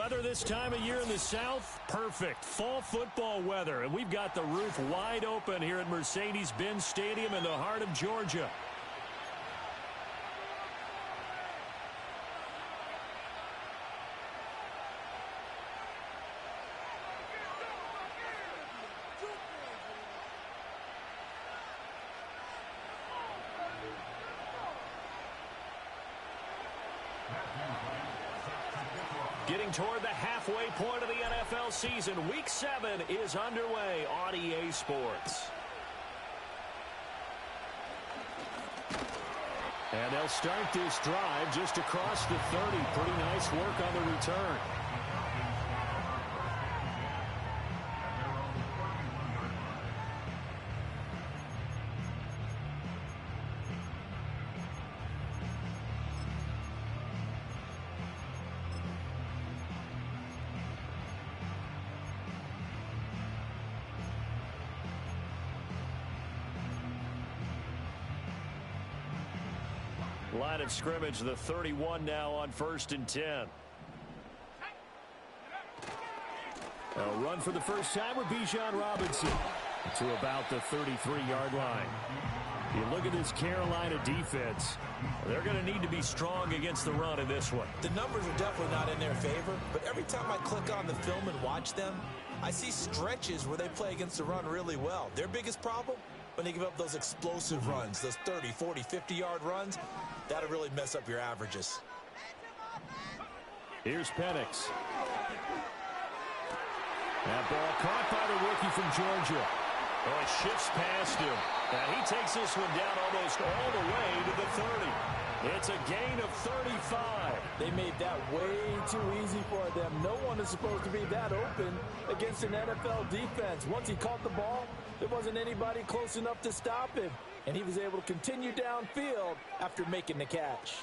weather this time of year in the South? Perfect. Fall football weather. And we've got the roof wide open here at Mercedes-Benz Stadium in the heart of Georgia. Getting toward the halfway point of the NFL season, Week 7 is underway on EA Sports. And they'll start this drive just across the 30. Pretty nice work on the return. Line of scrimmage, the 31 now on 1st and 10. A run for the first time with Bijan Robinson to about the 33-yard line. You look at this Carolina defense. They're going to need to be strong against the run in this one. The numbers are definitely not in their favor, but every time I click on the film and watch them, I see stretches where they play against the run really well. Their biggest problem? When they give up those explosive runs, those 30, 40, 50-yard runs, that'll really mess up your averages. Here's Penix. That ball caught by the rookie from Georgia. Oh, it shifts past him. And he takes this one down almost all the way to the 30. It's a gain of 35. They made that way too easy for them. No one is supposed to be that open against an NFL defense. Once he caught the ball, there wasn't anybody close enough to stop him. And he was able to continue downfield after making the catch.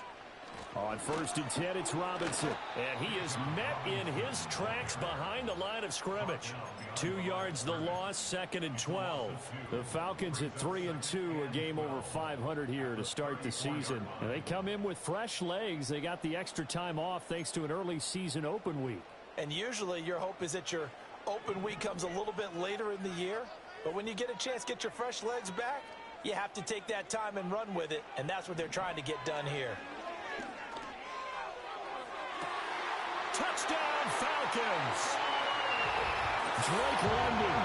On 1st and 10, it's Robinson. And he is met in his tracks behind the line of scrimmage. 2 yards the loss, 2nd and 12. The Falcons at 3-2, a game over 500 here to start the season. And they come in with fresh legs. They got the extra time off thanks to an early season open week. And usually your hope is that your open week comes a little bit later in the year. But when you get a chance to get your fresh legs back, you have to take that time and run with it. And that's what they're trying to get done here. Touchdown, Falcons! Drake London,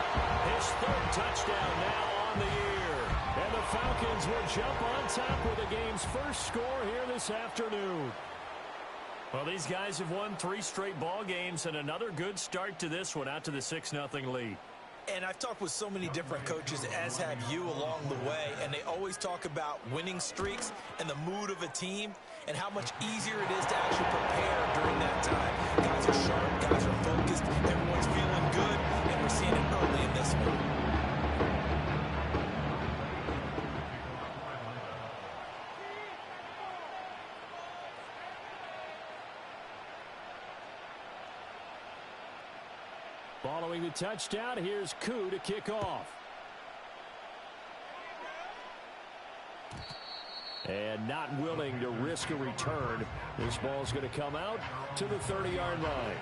his 3rd touchdown now on the year. And the Falcons will jump on top with the game's first score here this afternoon. Well, these guys have won 3 straight ball games and another good start to this one out to the 6-0 lead. And I've talked with so many different coaches, as have you along the way, and they always talk about winning streaks and the mood of a team and how much easier it is to actually prepare during that time. Guys are sharp, guys are focused, everyone's feeling good, and we're seeing it early in this one. Following the touchdown, here's Koo to kick off. And not willing to risk a return. This ball's going to come out to the 30-yard line.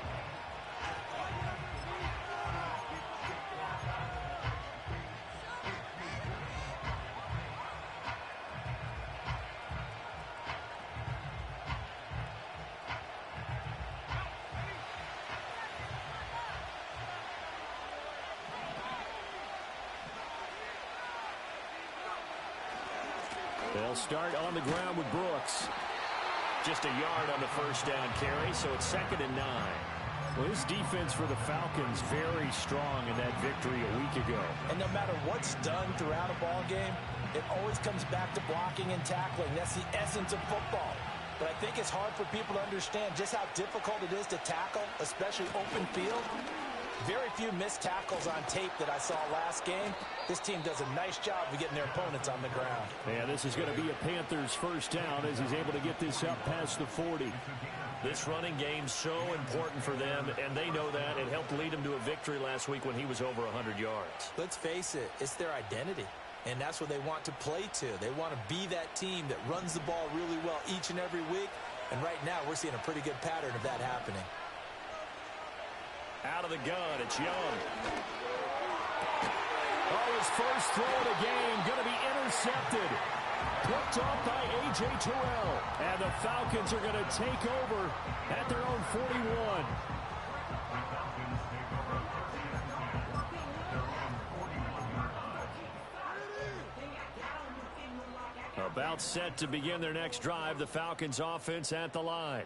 They'll start on the ground with Brooks. Just a yard on the first down carry, so it's 2nd and 9. Well, this defense for the Falcons very strong in that victory a week ago. And no matter what's done throughout a ball game, it always comes back to blocking and tackling. That's the essence of football. But I think it's hard for people to understand just how difficult it is to tackle, especially open field. Very few missed tackles on tape that I saw last game. This team does a nice job of getting their opponents on the ground. Yeah, this is going to be a Panthers first down as he's able to get this up past the 40. This running game's so important for them, and they know that. It helped lead them to a victory last week when he was over 100 yards. Let's face it, it's their identity, and that's what they want to play to. They want to be that team that runs the ball really well each and every week, and right now we're seeing a pretty good pattern of that happening. Out of the gun, it's Young. Oh, his first throw of the game going to be intercepted. Picked off by A.J. Terrell. And the Falcons are going to take over at their own 41. About set to begin their next drive, the Falcons offense at the line.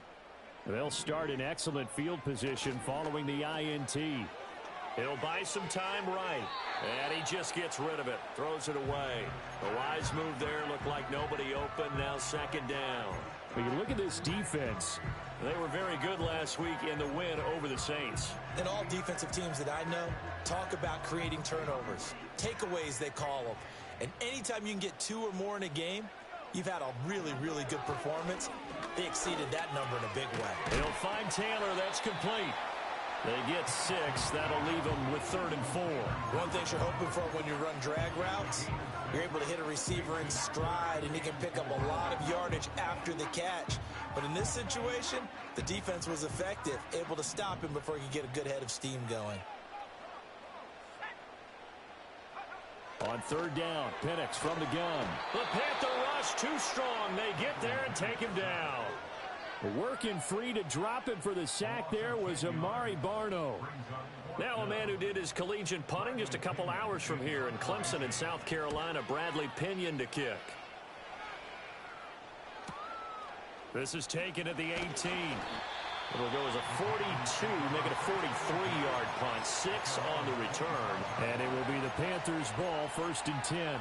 They'll start in excellent field position following the INT. He'll buy some time right. And he just gets rid of it. Throws it away. A wise move there. Looked like nobody open. Now second down. When you look at this defense, they were very good last week in the win over the Saints. And all defensive teams that I know talk about creating turnovers. Takeaways, they call them. And anytime you can get 2 or more in a game, you've had a really, really good performance. They exceeded that number in a big way. He'll find Taylor. That's complete. They get 6. That'll leave them with 3rd and 4. One thing you're hoping for when you run drag routes, you're able to hit a receiver in stride, and he can pick up a lot of yardage after the catch. But in this situation, the defense was effective, able to stop him before he could get a good head of steam going. On 3rd down, Penix from the gun. The Panther rush too strong. They get there and take him down. Working free to drop him for the sack there was Amari Barno. Now a man who did his collegiate punting just a couple hours from here in Clemson in South Carolina, Bradley Pinion to kick. This is taken at the 18. It'll go as a 42, make it a 43-yard punt. 6 on the return. And it will be the Panthers' ball, 1st and 10.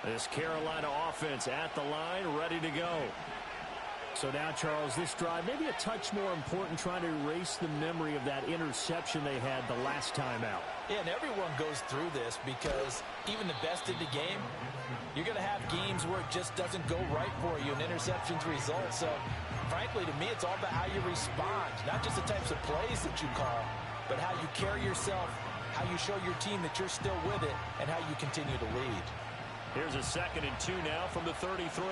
This Carolina offense at the line, ready to go. So now, Charles, this drive maybe a touch more important, trying to erase the memory of that interception they had the last time out. Yeah, and everyone goes through this because even the best in the game, you're going to have games where it just doesn't go right for you and interceptions result. So, frankly, to me, it's all about how you respond, not just the types of plays that you call, but how you carry yourself, how you show your team that you're still with it, and how you continue to lead. Here's a 2nd and 2 now from the 33.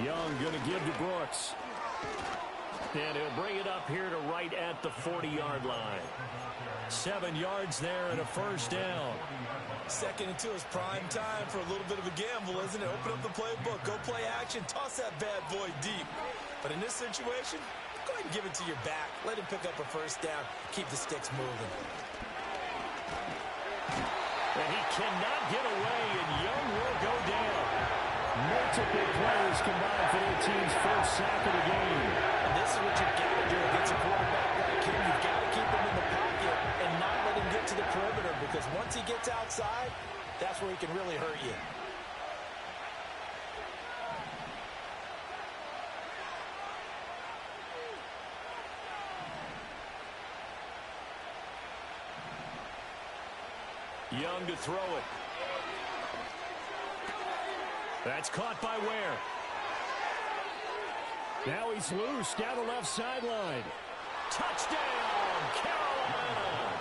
Young going to give to Brooks. And he'll bring it up here to right at the 40-yard line. 7 yards there and a 1st down. 2nd and 2 is prime time for a little bit of a gamble, isn't it? Open up the playbook, go play action, toss that bad boy deep. But in this situation, go ahead and give it to your back. Let him pick up a 1st down. Keep the sticks moving. And he cannot get away, and Young will go down. Multiple players combined for their team's 1st sack of the game. And this is what you've got to do against a quarterback like him. You've got to keep him in the pocket and not let him get to the perimeter, because once he gets outside, that's where he can really hurt you. Young to throw it. That's caught by Ware. Now he's loose down the left sideline. Touchdown, Carolina.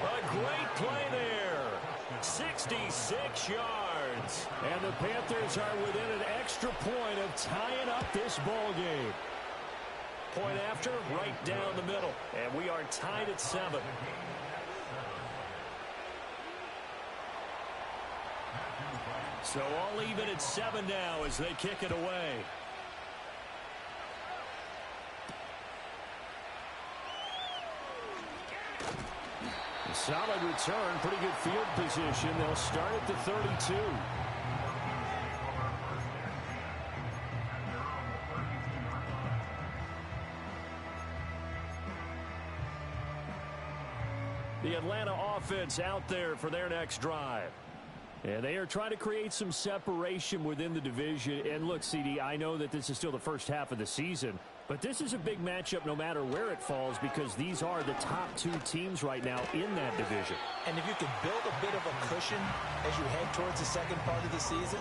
A great play there. 66 yards. And the Panthers are within an extra point of tying up this ball game. Point after, right down the middle. And we are tied at 7. So all even at 7 now as they kick it away. A solid return, pretty good field position. They'll start at the 32. The Atlanta offense out there for their next drive. And they are trying to create some separation within the division. And look, CD, I know that this is still the first half of the season, but this is a big matchup no matter where it falls, because these are the top 2 teams right now in that division. And if you can build a bit of a cushion as you head towards the second part of the season,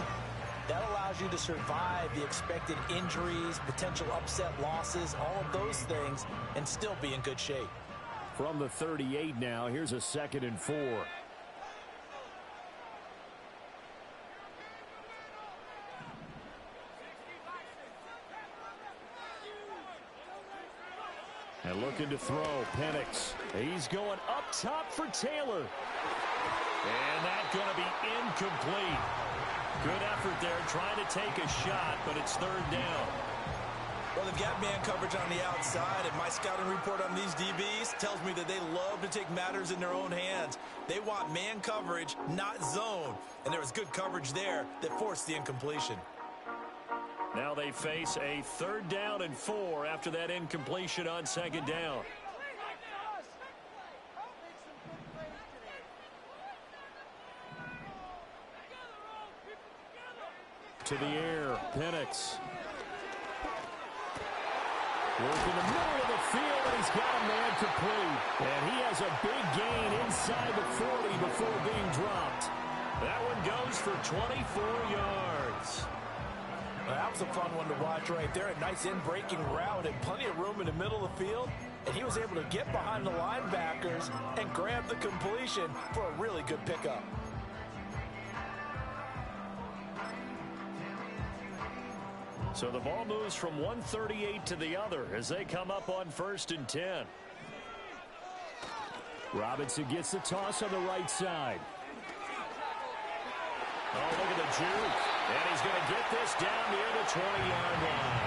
that allows allows you to survive the expected injuries, potential upset losses, all of those things, and still be in good shape. From the 38 now, here's a 2nd and 4. And looking to throw, Penix. He's going up top for Taylor. And that's going to be incomplete. Good effort there, trying to take a shot, but it's 3rd down. Well, they've got man coverage on the outside, and my scouting report on these DBs tells me that they love to take matters in their own hands. They want man coverage, not zone. And there was good coverage there that forced the incompletion. Now they face a 3rd down and 4 after that incompletion on 2nd down. To the air, Penix. Working the middle of the field, and he's got a man complete. And he has a big gain inside the 40 before being dropped. That one goes for 24 yards. Well, that was a fun one to watch right there. A nice in-breaking route and plenty of room in the middle of the field. And he was able to get behind the linebackers and grab the completion for a really good pickup. So the ball moves from 138 to the other as they come up on 1st and 10. Robinson gets the toss on the right side. Oh, look at the juke. And he's going to get this down near the 20-yard line.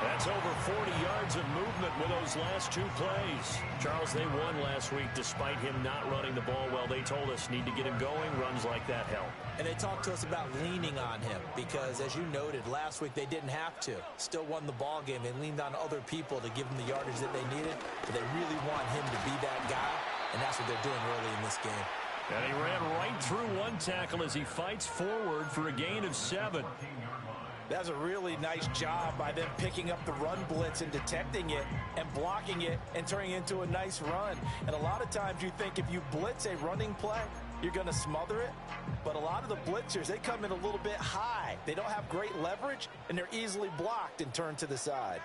That's over 40 yards of movement with those last 2 plays. Charles, they won last week despite him not running the ball well. They told us need to get him going. Runs like that help. And they talked to us about leaning on him because, as you noted, last week they didn't have to. Still won the ball game. They leaned on other people to give them the yardage that they needed. But they really want him to be that guy, and that's what they're doing early in this game. And he ran right through one tackle as he fights forward for a gain of 7. That's a really nice job by them picking up the run blitz and detecting it and blocking it and turning it into a nice run. And a lot of times you think if you blitz a running play, you're going to smother it. But a lot of the blitzers, they come in a little bit high. They don't have great leverage, and they're easily blocked and turned to the side.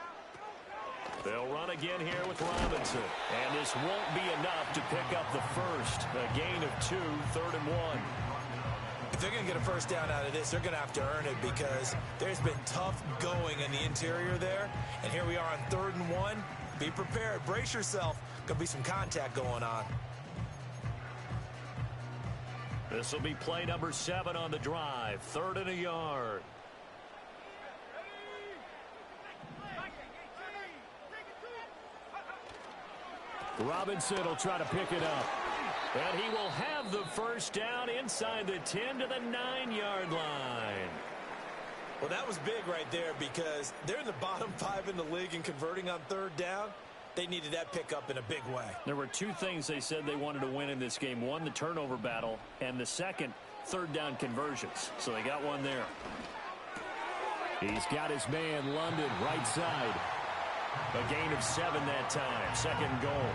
They'll run again here with Robinson. And this won't be enough to pick up the first. A gain of 2, 3rd and 1. If they're going to get a first down out of this, they're going to have to earn it because there's been tough going in the interior there. And here we are on 3rd and 1. Be prepared. Brace yourself. Going to be some contact going on. This will be play number 7 on the drive. 3rd and a yard. Robinson will try to pick it up. And he will have the first down inside the 10 to the 9-yard line. Well, that was big right there because they're in the bottom 5 in the league in converting on 3rd down. They needed that pickup in a big way. There were 2 things they said they wanted to win in this game. One, the turnover battle, and the second, 3rd down conversions. So they got one there. He's got his man, London, right side. A gain of 7 that time. 2nd goal.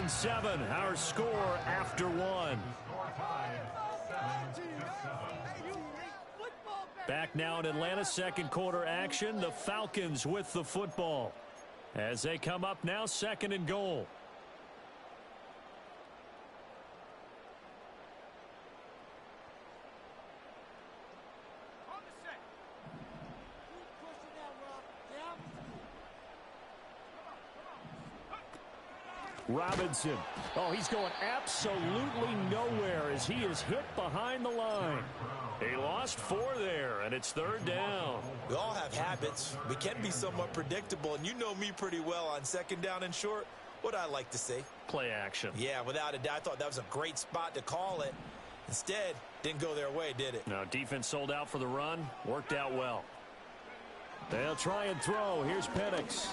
Seven, our score after 1. Back now in Atlanta, 2nd quarter action. The Falcons with the football as they come up now, 2nd and goal. Robinson. Oh, he's going absolutely nowhere as he is hit behind the line. He lost 4 there, and it's 3rd down. We all have habits. We can be somewhat predictable, and you know me pretty well on 2nd down and short. What I like to see. Play action. Yeah, without a doubt. I thought that was a great spot to call it. Instead, didn't go their way, did it? No, defense sold out for the run. Worked out well. They'll try and throw. Here's Penix.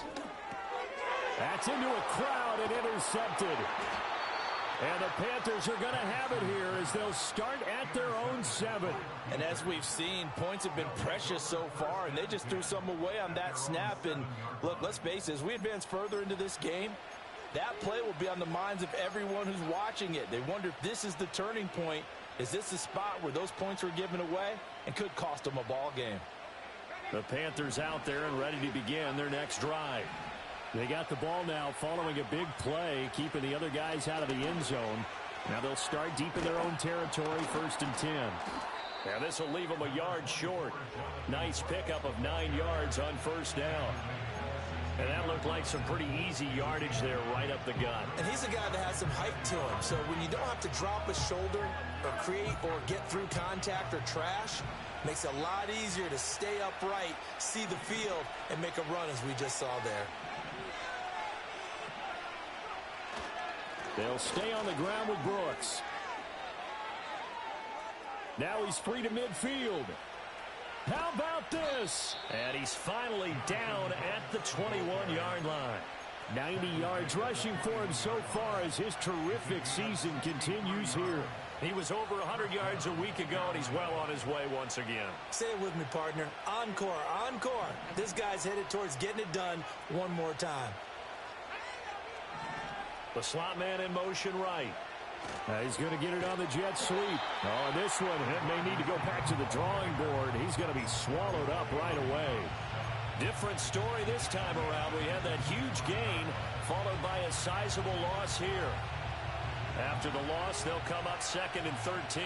That's into a crowd and intercepted. And the Panthers are going to have it here as they'll start at their own 7. And as we've seen, points have been precious so far, and they just threw some away on that snap. And look, let's face it, as we advance further into this game, That play will be on the minds of everyone who's watching it. They wonder if this is the turning point. Is this the spot where those points were given away and could cost them a ball game? The Panthers out there and ready to begin their next drive. They got the ball now following a big play, keeping the other guys out of the end zone. Now they'll start deep in their own territory, 1st and 10. And this will leave them a yard short. Nice pickup of 9 yards on 1st down. And that looked like some pretty easy yardage there right up the gut. And he's a guy that has some height to him. So when you don't have to drop a shoulder or create or get through contact or trash, makes it a lot easier to stay upright, see the field, and make a run as we just saw there. They'll stay on the ground with Brooks. Now he's free to midfield. How about this? And he's finally down at the 21-yard line. 90 yards rushing for him so far as his terrific season continues here. He was over 100 yards a week ago, and he's well on his way once again. Say it with me, partner. Encore, encore. This guy's headed towards getting it done one more time. The slot man in motion right. He's going to get it on the jet sweep. Oh, this one may need to go back to the drawing board. He's going to be swallowed up right away. Different story this time around. We had that huge gain followed by a sizable loss here. After the loss, they'll come up 2nd and 13.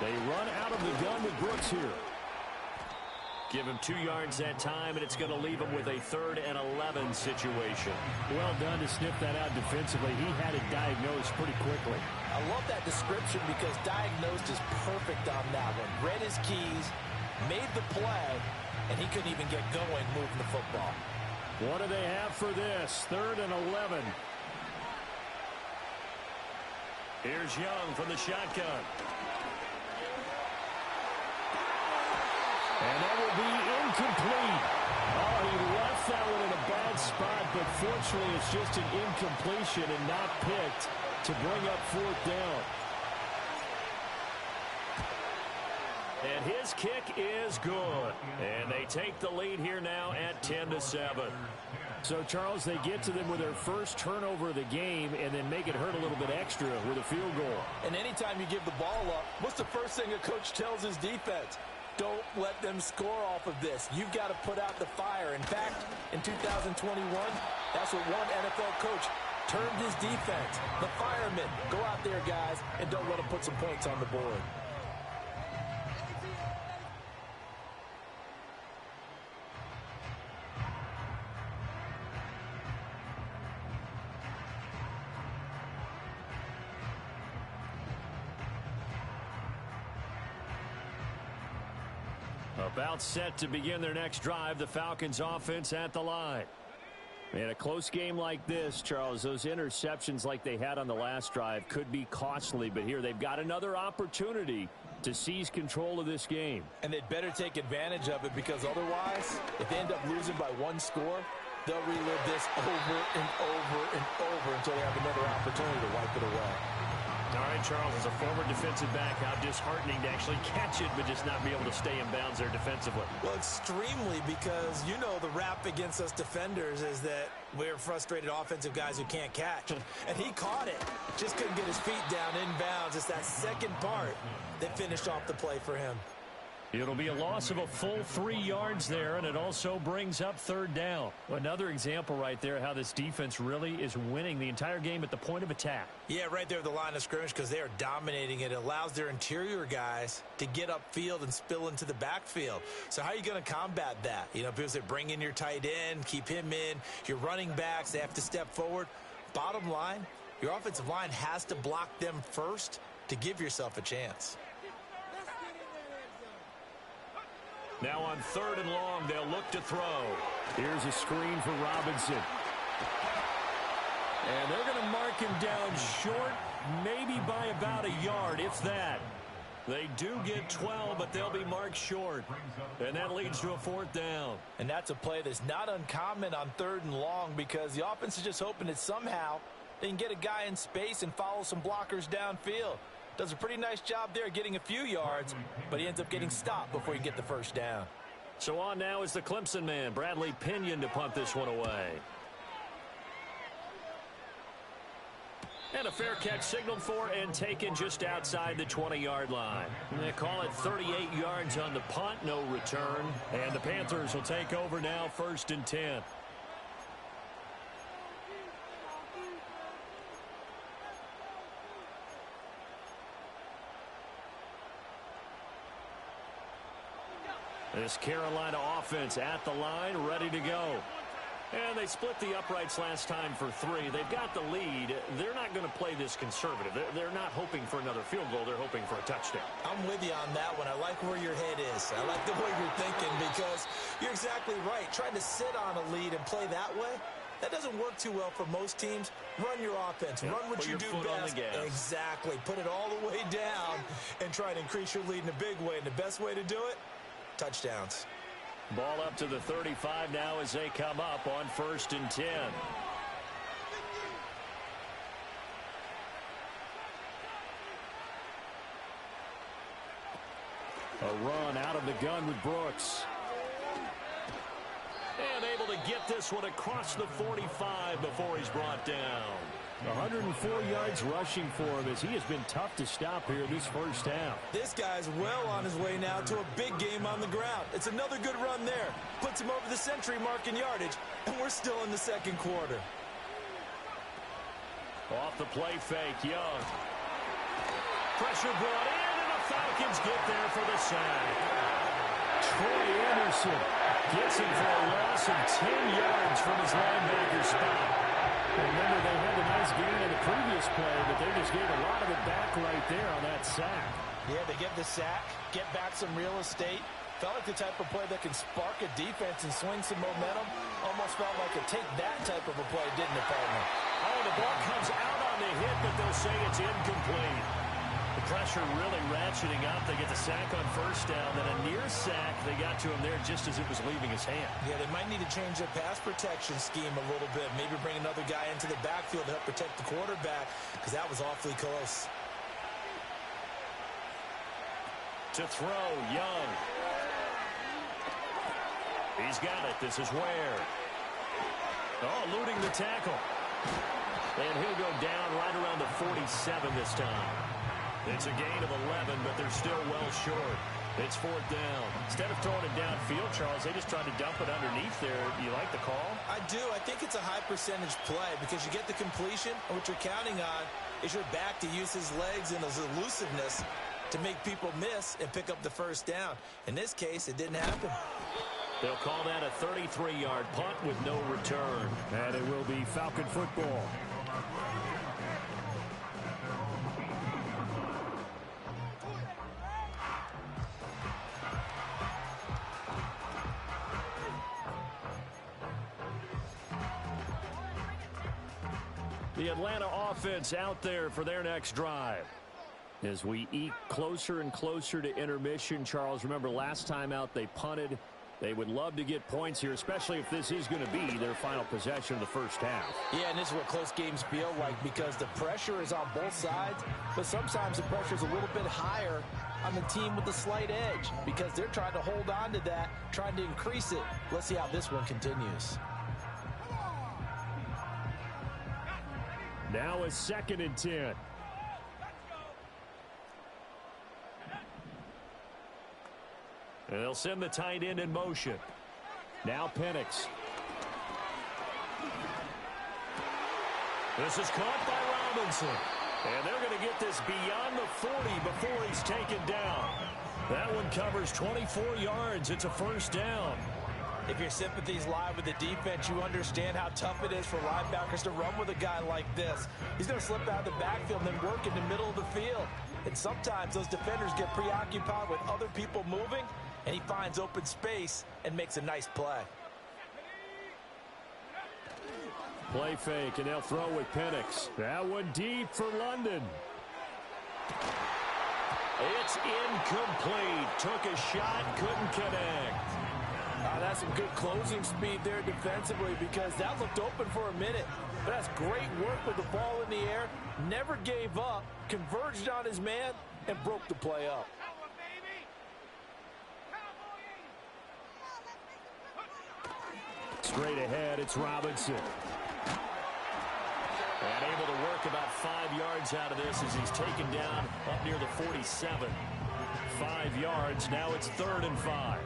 They run out of the gun with Brooks here. Give him 2 yards that time, and it's going to leave him with a 3rd and 11 situation. Well done to sniff that out defensively. He had it diagnosed pretty quickly. I love that description because diagnosed is perfect on that one. Read his keys, made the play, and he couldn't even get going moving the football. What do they have for this? 3rd and 11. Here's Young from the shotgun. And that will be incomplete. Oh, he left that one in a bad spot, but fortunately it's just an incompletion and not picked to bring up 4th down. And his kick is good. And they take the lead here now at 10-7. So, Charles, they get to them with their first turnover of the game and then make it hurt a little bit extra with a field goal. And anytime you give the ball up, what's the first thing a coach tells his defense? Don't let them score off of this. You've got to put out the fire. In fact, in 2021, that's what one NFL coach termed his defense. The firemen. Go out there, guys, and don't let them put some points on the board. About set to begin their next drive, the Falcons offense at the line. In a close game like this, Charles, those interceptions like they had on the last drive could be costly, but here they've got another opportunity to seize control of this game. And they'd better take advantage of it because otherwise, if they end up losing by 1 score, they'll relive this over and over and over until they have another opportunity to wipe it away. All right, Charles, as a former defensive back, how disheartening to actually catch it but just not be able to stay in bounds there defensively. Well, extremely, because you know the rap against us defenders is that we're frustrated offensive guys who can't catch. And he caught it. Just couldn't get his feet down in bounds. It's that second part that finished off the play for him. It'll be a loss of a full 3 yards there, and it also brings up 3rd down. Another example right there how this defense really is winning the entire game at the point of attack. Yeah, right there at the line of scrimmage because they are dominating it. It allows their interior guys to get upfield and spill into the backfield. So how are you going to combat that? You know, people say bring in your tight end, keep him in. Your running backs, they have to step forward. Bottom line, your offensive line has to block them first to give yourself a chance. Now on 3rd and long, they'll look to throw. Here's a screen for Robinson. And they're going to mark him down short, maybe by about a yard, if that. They do get 12, but they'll be marked short. And that leads to a 4th down. And that's a play that's not uncommon on 3rd and long because the offense is just hoping that somehow they can get a guy in space and follow some blockers downfield. Does a pretty nice job there getting a few yards, but he ends up getting stopped before you get the 1st down. So on now is the Clemson man, Bradley Pinion, to punt this one away. And a fair catch signaled for and taken just outside the 20-yard line. They call it 38 yards on the punt, no return. And the Panthers will take over now, 1st and 10. This Carolina offense at the line, ready to go. And they split the uprights last time for 3. They've got the lead. They're not going to play this conservative. They're not hoping for another field goal. They're hoping for a touchdown. I'm with you on that one. I like where your head is. I like the way you're thinking because you're exactly right. Trying to sit on a lead and play that way, that doesn't work too well for most teams. Run your offense. Yep, run what you do best. Exactly. Put it all the way down and try to increase your lead in a big way. And the best way to do it, touchdowns. Ball up to the 35 now as they come up on 1st and 10. A run out of the gun with Brooks. And able to get this one across the 45 before he's brought down. 104 yards rushing for him as he has been tough to stop here this first half. This guy's well on his way now to a big game on the ground. It's another good run there. Puts him over the century mark in yardage, and we're still in the 2nd quarter. Off the play fake, Young. Pressure brought in, and the Falcons get there for the sack. Troy Anderson gets him for a loss of 10 yards from his linebacker spot. Remember, they had a nice gain in the previous play, but they just gave a lot of it back right there on that sack. Yeah, they get the sack, get back some real estate. Felt like the type of play that can spark a defense and swing some momentum. Almost felt like a take that type of a play, didn't it, partner? Oh, the ball comes out on the hit, but they'll say it's incomplete. The pressure really ratcheting up. They get the sack on 1st down. Then a near sack. They got to him there just as it was leaving his hand. Yeah, they might need to change their pass protection scheme a little bit. Maybe bring another guy into the backfield to help protect the quarterback because that was awfully close. To throw, Young. He's got it. This is Ware. Oh, eluding the tackle. And he'll go down right around the 47 this time. It's a gain of 11, but they're still well short. It's 4th down. Instead of throwing it downfield, Charles, they just tried to dump it underneath there. You like the call? I do. I think it's a high percentage play because you get the completion, and what you're counting on is your back to use his legs and his elusiveness to make people miss and pick up the 1st down. In this case, it didn't happen. They'll call that a 33-yard punt with no return. And it will be Falcon football. The Atlanta offense out there for their next drive. As we eke closer and closer to intermission, Charles, remember last time out they punted. They would love to get points here, especially if this is going to be their final possession of the first half. Yeah, and this is what close games feel like because the pressure is on both sides, but sometimes the pressure is a little bit higher on the team with the slight edge because they're trying to hold on to that, trying to increase it. Let's see how this one continues. Now a 2nd and 10. And they'll send the tight end in motion. Now Penix. This is caught by Robinson. And they're going to get this beyond the 40 before he's taken down. That one covers 24 yards. It's a 1st down. If your sympathies lie with the defense, you understand how tough it is for linebackers to run with a guy like this. He's going to slip out of the backfield and then work in the middle of the field. And sometimes those defenders get preoccupied with other people moving, and he finds open space and makes a nice play. Play fake, and they'll throw with Penix. That one deep for London. It's incomplete. Took a shot, couldn't connect. That's some good closing speed there defensively because that looked open for a minute. But that's great work with the ball in the air. Never gave up, converged on his man, and broke the play up. Straight ahead, it's Robinson. And able to work about 5 yards out of this as he's taken down up near the 47. 5 yards. Now it's 3rd and 5.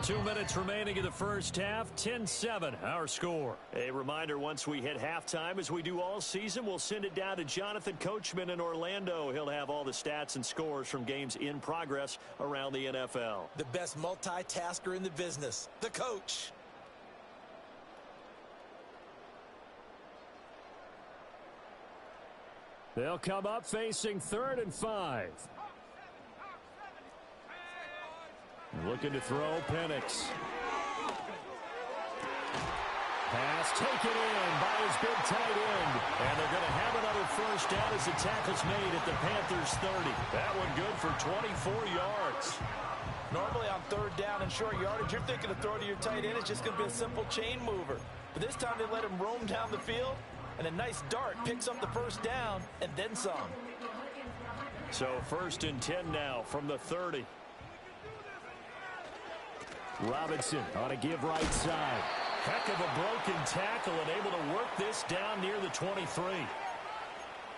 2 minutes remaining in the first half. 10-7, our score. A reminder, once we hit halftime, as we do all season, we'll send it down to Jonathan Coachman in Orlando. He'll have all the stats and scores from games in progress around the NFL. The best multitasker in the business, the coach. They'll come up facing 3rd and 5. Looking to throw, Penix. Pass taken in by his big tight end. And they're going to have another first down as the tackle's made at the Panthers' 30. That one good for 24 yards. Normally on 3rd down and short yardage, you're thinking to throw to your tight end. It's just going to be a simple chain mover. But this time they let him roam down the field. And a nice dart picks up the first down and then some. So 1st and 10 now from the 30. Robinson on a give right side. Heck of a broken tackle and able to work this down near the 23.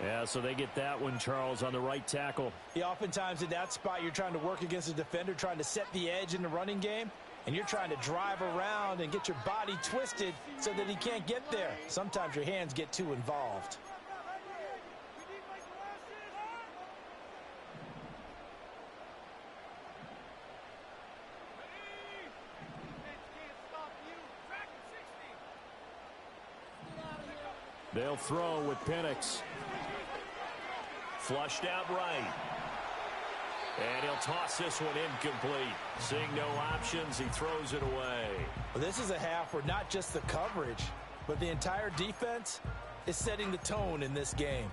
Yeah, so they get that one, Charles, on the right tackle. Yeah, oftentimes in that spot, you're trying to work against a defender, trying to set the edge in the running game. And you're trying to drive around and get your body twisted so that he can't get there. Sometimes your hands get too involved. They'll throw with Penix. Flushed out right. And he'll toss this one incomplete. Seeing no options, he throws it away. Well, this is a half where not just the coverage, but the entire defense is setting the tone in this game.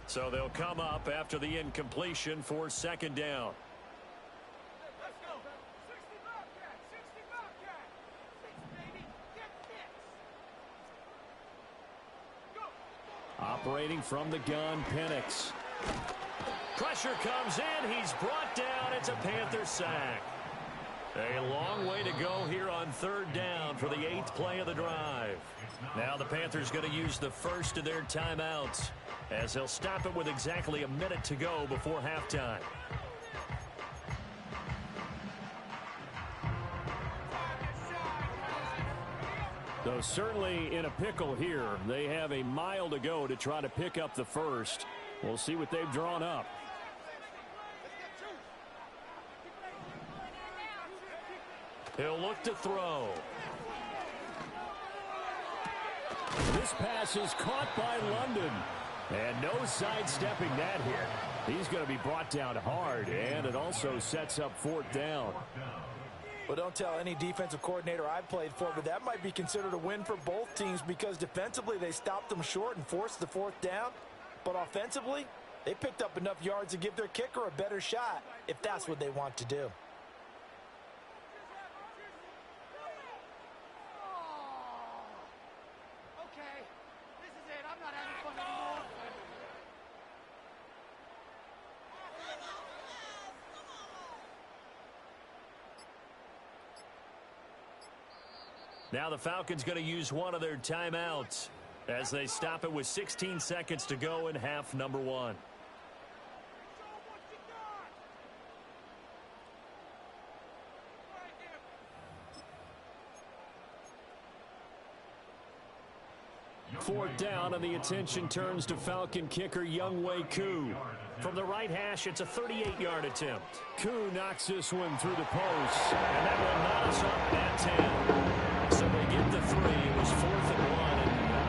So they'll come up after the incompletion for 2nd down. Operating from the gun, Penix. Pressure comes in. He's brought down. It's a Panther sack. A long way to go here on 3rd down for the 8th play of the drive. Now the Panthers going to use the first of their timeouts as they'll stop it with exactly a minute to go before halftime. So certainly in a pickle here. They have a mile to go to try to pick up the first. We'll see what they've drawn up. He'll look to throw. This pass is caught by London. And no sidestepping that hit. He's going to be brought down hard, and it also sets up 4th down. Well, don't tell any defensive coordinator I've played for, but that might be considered a win for both teams because defensively they stopped them short and forced the 4th down. But offensively, they picked up enough yards to give their kicker a better shot if that's what they want to do. Now the Falcons going to use one of their timeouts as they stop it with 16 seconds to go in half number 1. Fourth down, and the attention turns to Falcon kicker Younghoe Koo. From the right hash, it's a 38-yard attempt. Koo knocks this one through the post, and that will knot us up at 10. So they get the 3. It was 4th and 1,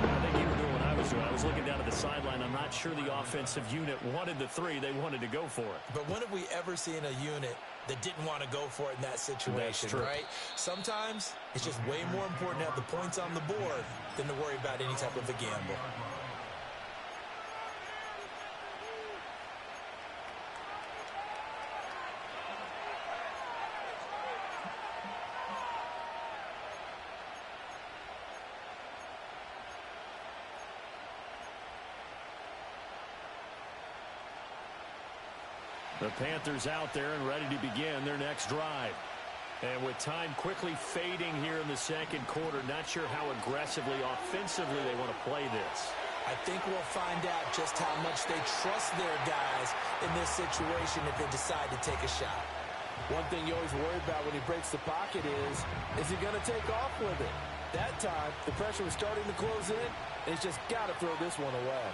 and I think you were doing what I was doing. I was looking down at the sideline. I'm not sure the offensive unit wanted the 3. They wanted to go for it. But when have we ever seen a unit that didn't want to go for it in that situation, right? Sometimes it's just way more important to have the points on the board than to worry about any type of a gamble. The Panthers out there and ready to begin their next drive. And with time quickly fading here in the second quarter, not sure how aggressively, offensively they want to play this. I think we'll find out just how much they trust their guys in this situation if they decide to take a shot. One thing you always worry about when he breaks the pocket is he going to take off with it? That time, the pressure was starting to close in, and he's just got to throw this one away.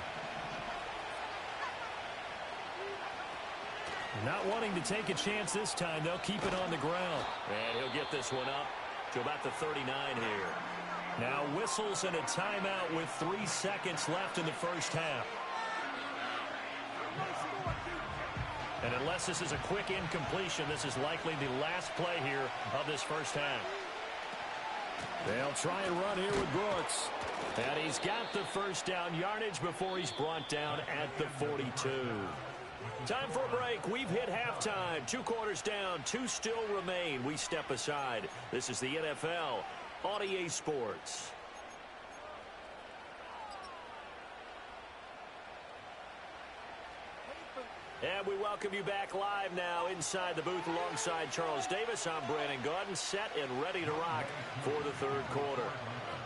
Not wanting to take a chance this time, they'll keep it on the ground. And he'll get this one up to about the 39 here. Now whistles and a timeout with 3 seconds left in the first half. And unless this is a quick incompletion, this is likely the last play here of this first half. They'll try and run here with Brooks. And he's got the first down yardage before he's brought down at the 42. Time for a break. We've hit halftime. 2 quarters down. 2 still remain. We step aside. This is the NFL on EA Sports. And we welcome you back live now inside the booth alongside Charles Davis. I'm Brandon Gaudin, set and ready to rock for the third quarter.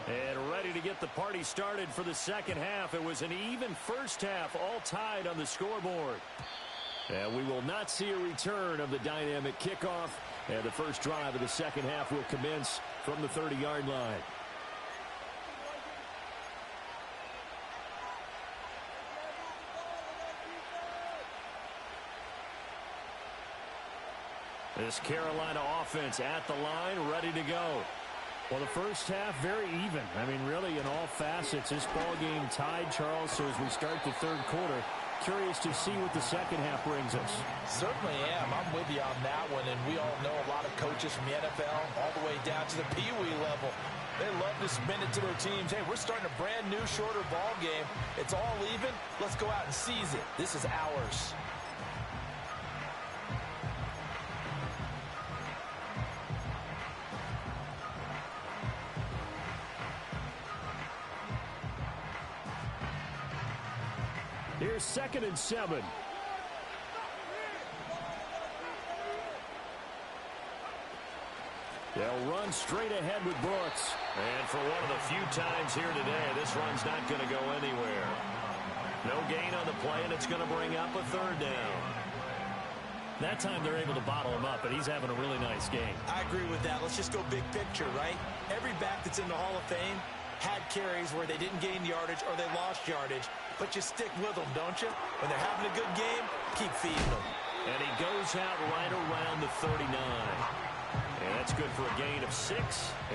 And ready to get the party started for the second half. It was an even first half, all tied on the scoreboard. And we will not see a return of the dynamic kickoff. And the first drive of the second half will commence from the 30-yard line. This Carolina offense at the line, ready to go. Well, the first half, very even. I mean, really, in all facets, this ball game tied, Charles. So as we start the third quarter, curious to see what the second half brings us. Certainly am. I'm with you on that one. And we all know a lot of coaches from the NFL all the way down to the Pee-wee level. They love to spin it to their teams. Hey, we're starting a brand new, shorter ball game. It's all even. Let's go out and seize it. This is ours. Here's 2nd and 7. They'll run straight ahead with Brooks. And for one of the few times here today, this run's not going to go anywhere. No gain on the play, and it's going to bring up a third down. That time they're able to bottle him up, and he's having a really nice game. I agree with that. Let's just go big picture, right? Every back that's in the Hall of Fame had carries where they didn't gain yardage or they lost yardage. But you stick with them, don't you? When they're having a good game, keep feeding them. And he goes out right around the 39. And that's good for a gain of 6.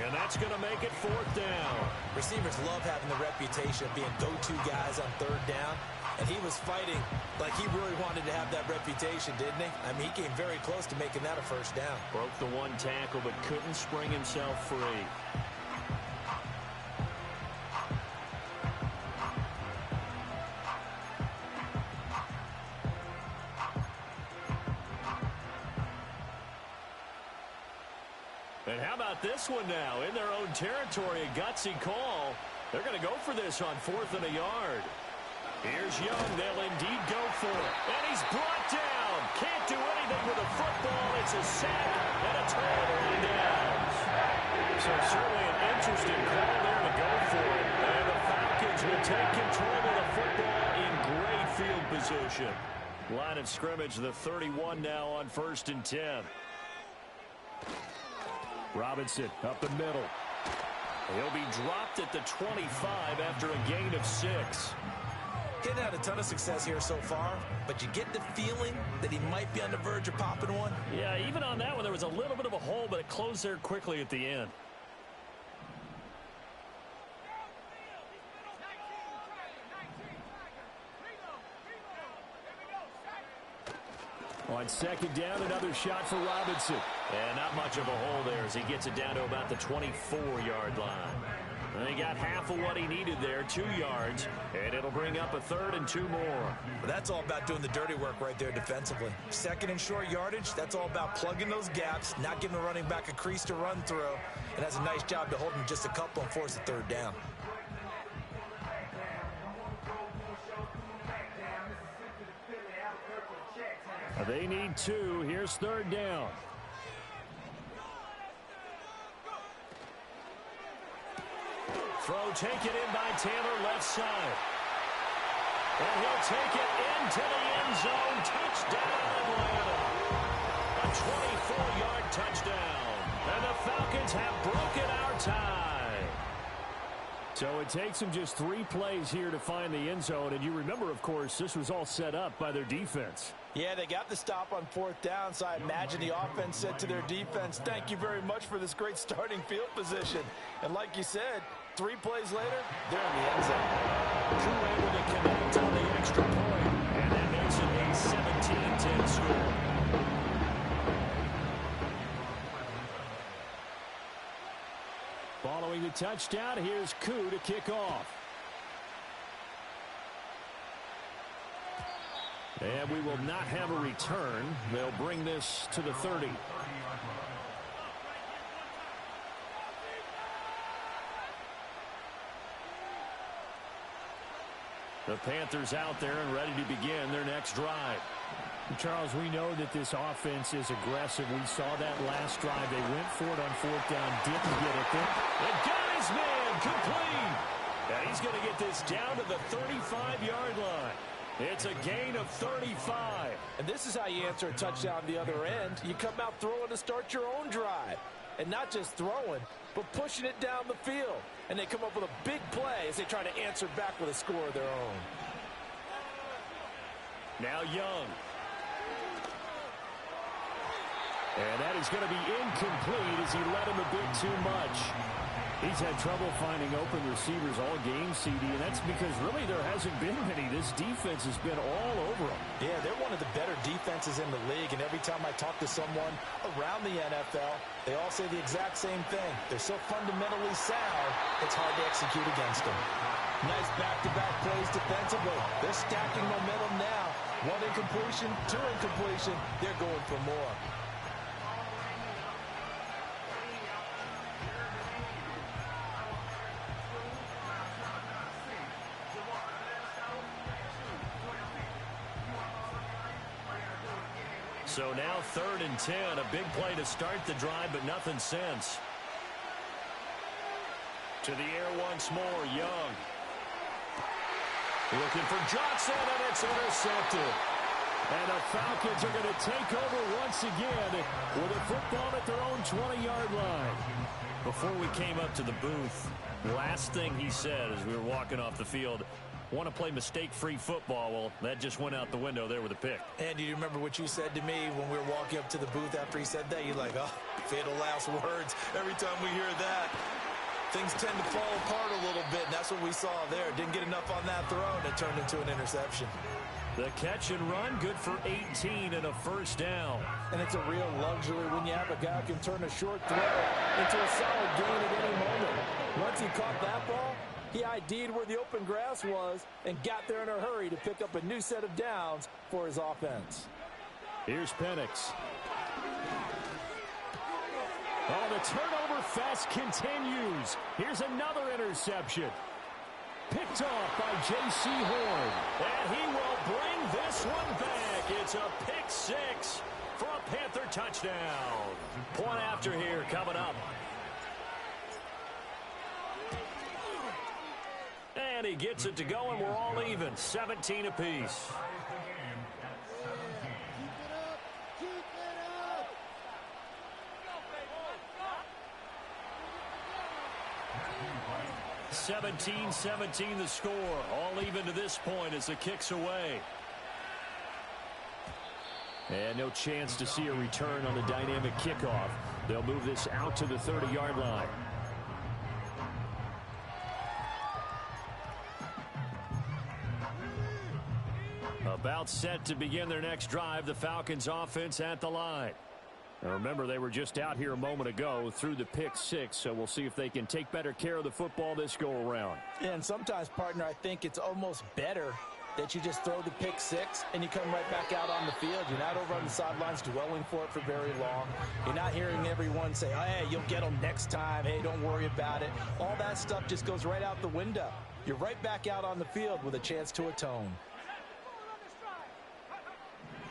And that's going to make it 4th down. Receivers love having the reputation of being go-to guys on 3rd down. And he was fighting like he really wanted to have that reputation, didn't he? I mean, he came very close to making that a first down. Broke the 1 tackle, but couldn't spring himself free. And how about this one now? In their own territory, a gutsy call. They're going to go for this on 4th and a yard. Here's Young. They'll indeed go for it. And he's brought down. Can't do anything with a football. It's a sack and a turnover and downs. So certainly an interesting call there to go for it. And the Falcons will take control of the football in great field position. Line of scrimmage, the 31 now on 1st and 10. Robinson up the middle. He'll be dropped at the 25 after a gain of 6. Didn't have a ton of success here so far, but you get the feeling that he might be on the verge of popping one. Yeah, even on that one, there was a little bit of a hole, but it closed there quickly at the end. On 2nd down, another shot for Robinson. And not much of a hole there as he gets it down to about the 24-yard line. And he got half of what he needed there, 2 yards, and it'll bring up a 3rd and 2 more. Well, that's all about doing the dirty work right there defensively. 2nd and short yardage, that's all about plugging those gaps, not giving the running back a crease to run through, and that's a nice job to hold him just a couple and force the 3rd down. They need 2. Here's 3rd down. Throw taken in by Taylor, left side. And he'll take it into the end zone. Touchdown, Atlanta. A 24-yard touchdown. And the Falcons have broken our tie. So it takes them just 3 plays here to find the end zone. And you remember, of course, this was all set up by their defense. Yeah, they got the stop on 4th down, so I imagine the offense said to their defense, thank you very much for this great starting field position. And like you said, 3 plays later, they're in the end zone. Drew able to connect on the extra point, and that makes it a 17-10 score. Following the touchdown, here's Koo to kick off. And we will not have a return. They'll bring this to the 30. The Panthers out there and ready to begin their next drive. Charles, we know that this offense is aggressive. We saw that last drive. They went for it on 4th down, didn't get it. And got his man complete. And he's going to get this down to the 35-yard line. It's a gain of 35. And this is how you answer a touchdown the other end. You come out throwing to start your own drive. And not just throwing, but pushing it down the field. And they come up with a big play as they try to answer back with a score of their own. Now Young. And that is going to be incomplete as he led him a bit too much. He's had trouble finding open receivers all game, CD, and that's because really there hasn't been many. This defense has been all over them. Yeah, they're one of the better defenses in the league, and every time I talk to someone around the NFL, they all say the exact same thing. They're so fundamentally sound, it's hard to execute against them. Nice back-to-back plays defensively. They're stacking momentum now. 1 incompletion, 2 incompletion. They're going for more. So now 3rd and 10, a big play to start the drive, but nothing since. To the air once more, Young. Looking for Johnson, and it's intercepted. And the Falcons are going to take over once again with a football at their own 20-yard line. Before we came up to the booth, last thing he said as we were walking off the field, want to play mistake-free football. Well, that just went out the window there with a pick. And do you remember what you said to me when we were walking up to the booth after he said that? You're like, oh, fatal last words. Every time we hear that, things tend to fall apart a little bit, and that's what we saw there. Didn't get enough on that throw, and it turned into an interception. The catch and run, good for 18 and a 1st down. And it's a real luxury when you have a guy who can turn a short throw into a solid gain at any moment. Once he caught that ball, he ID'd where the open grass was and got there in a hurry to pick up a new set of downs for his offense. Here's Penix. Oh, the turnover fest continues. Here's another interception. Picked off by J.C. Horn. And he will bring this one back. It's a pick 6 for a Panther touchdown. Point after here coming up. And he gets it to go, and we're all even. 17 apiece. – 17-17 the score. All even to this point as the kick's away. And no chance to see a return on the dynamic kickoff. They'll move this out to the 30-yard line. About set to begin their next drive. The Falcons offense at the line. Now remember, they were just out here a moment ago through the pick 6, so we'll see if they can take better care of the football this go-around. And sometimes, partner, I think it's almost better that you just throw the pick 6 and you come right back out on the field. You're not over on the sidelines dwelling for it for very long. You're not hearing everyone say, oh, hey, you'll get them next time. Hey, don't worry about it. All that stuff just goes right out the window. You're right back out on the field with a chance to atone.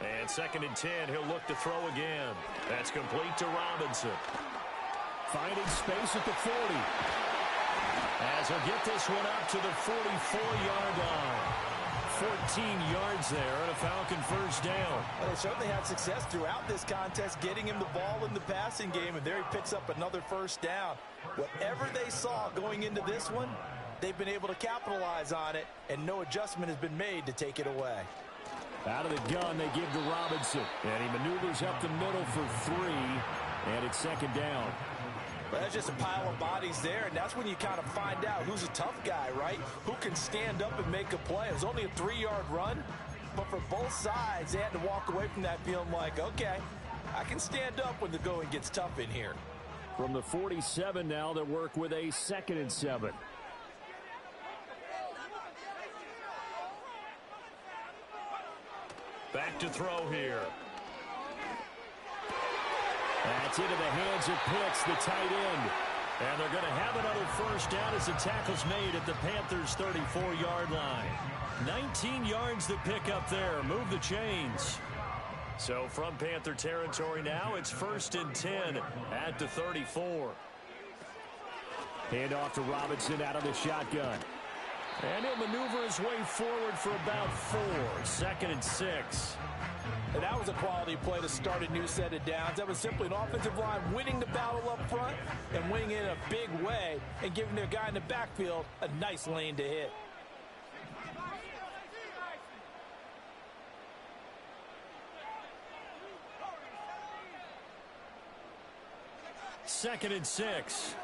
And 2nd and 10, he'll look to throw again. That's complete to Robinson. Finding space at the 40. As he'll get this one up to the 44-yard line. 14 yards there and a Falcon first down. Well, they certainly had success throughout this contest getting him the ball in the passing game, and there he picks up another first down. Whatever they saw going into this one, they've been able to capitalize on it, and no adjustment has been made to take it away. Out of the gun, they give to Robinson, and he maneuvers up the middle for 3, and it's 2nd down. Well, that's just a pile of bodies there, and that's when you kind of find out who's a tough guy, right? Who can stand up and make a play. It was only a 3-yard run, but for both sides, they had to walk away from that feeling like, okay, I can stand up when the going gets tough in here. From the 47 now, they work with a 2nd and 7. Back to throw here. That's into the hands of Pitts, the tight end. And they're going to have another first down as the tackle's made at the Panthers' 34-yard line. 19 yards to pick up there. Move the chains. So from Panther territory now, it's 1st and 10 at the 34. Hand off to Robinson out of the shotgun. And he'll maneuver his way forward for about 4. 2nd and 6. And that was a quality play to start a new set of downs. That was simply an offensive line winning the battle up front and winning it in a big way and giving their guy in the backfield a nice lane to hit. Second and 6.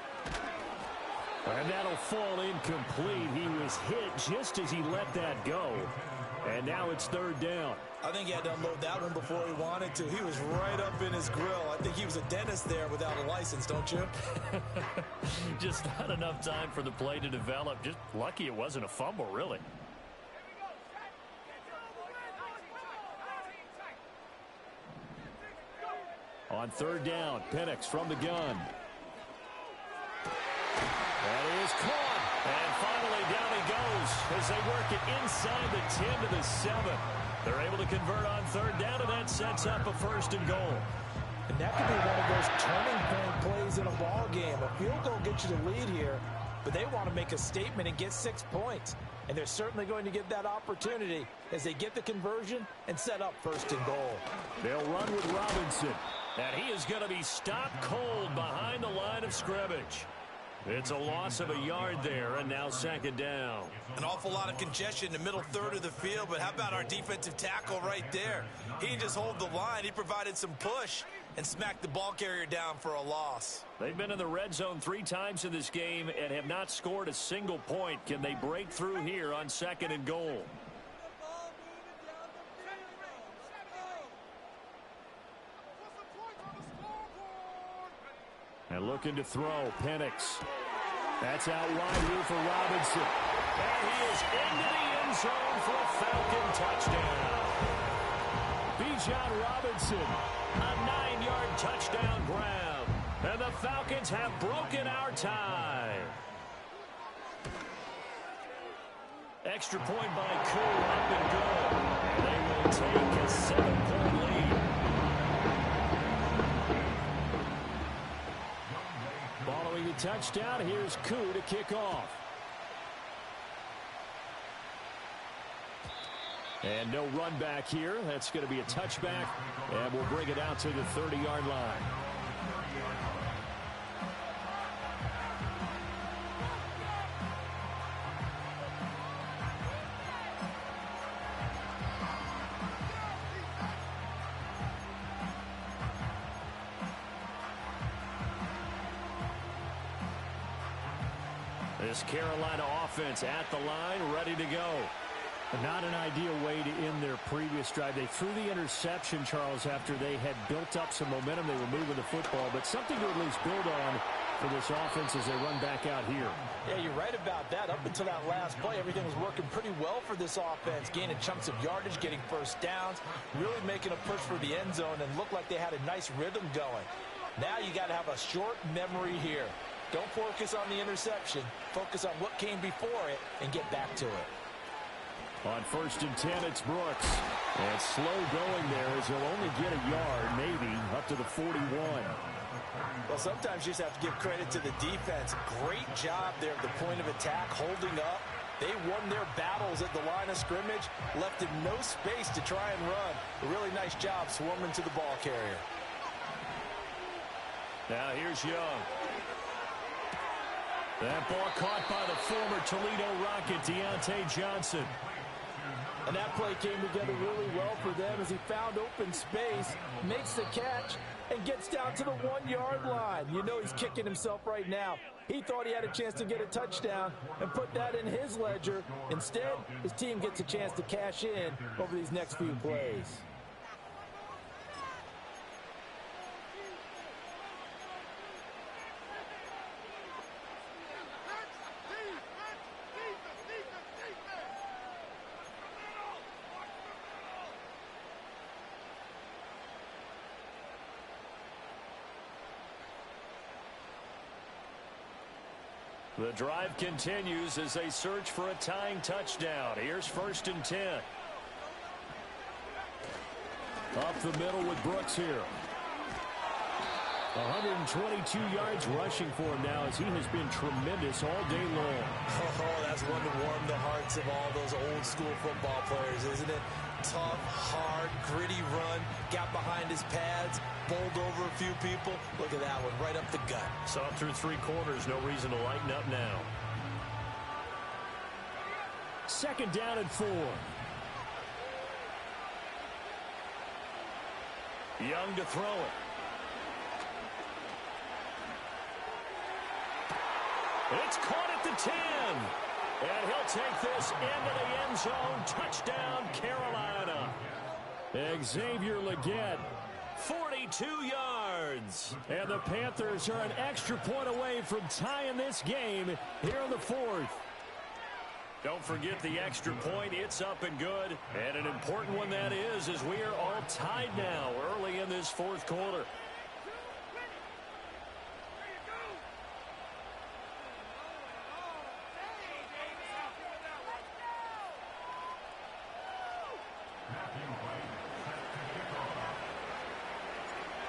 And that'll fall incomplete. He was hit just as he let that go. And now it's 3rd down. I think he had to unload that one before he wanted to. He was right up in his grill. I think he was a dentist there without a license, don't you? Just not enough time for the play to develop. Just lucky it wasn't a fumble, really. On 3rd down, Penix from the gun. That is caught. And finally down he goes as they work it inside the 10 to the 7. They're able to convert on 3rd down, and that sets up a 1st and goal. And that could be one of those turning point plays in a ball game. A field goal gets you the lead here, but they want to make a statement and get 6 points. And they're certainly going to get that opportunity as they get the conversion and set up 1st and goal. They'll run with Robinson, and he is going to be stopped cold behind the line of scrimmage. It's a loss of a yard there, and now 2nd down. An awful lot of congestion in the middle third of the field, but how about our defensive tackle right there? He didn't just hold the line. He provided some push and smacked the ball carrier down for a loss. They've been in the red zone 3 times in this game and have not scored a single point. Can they break through here on 2nd and goal? And looking to throw, Penix. That's out wide here for Robinson. And he is into the end zone for a Falcon touchdown. Bijan Robinson, a 9-yard touchdown grab. And the Falcons have broken our tie. Extra point by Koo, up and good. They will take a 7-point lead. Following the touchdown, here's Koo to kick off. And no run back here. That's going to be a touchback, and we'll bring it out to the 30-yard line. This Carolina offense at the line, ready to go. Not an ideal way to end their previous drive. They threw the interception, Charles, after they had built up some momentum. They were moving the football, but something to at least build on for this offense as they run back out here. Yeah, you're right about that. Up until that last play, everything was working pretty well for this offense, gaining chunks of yardage, getting first downs, really making a push for the end zone, and looked like they had a nice rhythm going. Now you got to have a short memory here. Don't focus on the interception. Focus on what came before it and get back to it. On 1st and 10, it's Brooks. And slow going there as he'll only get a yard, maybe, up to the 41. Well, sometimes you just have to give credit to the defense. Great job there at the point of attack, holding up. They won their battles at the line of scrimmage, left him no space to try and run. A really nice job swarming to the ball carrier. Now here's Young. That ball caught by the former Toledo Rocket, Deontay Johnson. And that play came together really well for them as he found open space, makes the catch, and gets down to the 1-yard line. You know he's kicking himself right now. He thought he had a chance to get a touchdown and put that in his ledger. Instead, his team gets a chance to cash in over these next few plays. The drive continues as they search for a tying touchdown. Here's 1st and 10. Up the middle with Brooks here. 122 yards rushing for him now as he has been tremendous all day long. Oh, that's one to warm the hearts of all those old school football players, isn't it? Tough, hard, gritty run, got behind his pads, bowled over a few people. Look at that one, right up the gut. Saw through 3 quarters, no reason to lighten up now. 2nd down and 4. Young to throw it. It's caught at the 10. And he'll take this into the end zone. Touchdown, Carolina. Xavier Legette, 42 yards. And the Panthers are an extra point away from tying this game here in the 4th. Don't forget the extra point. It's up and good. And an important one that is, as we are all tied now early in this 4th quarter.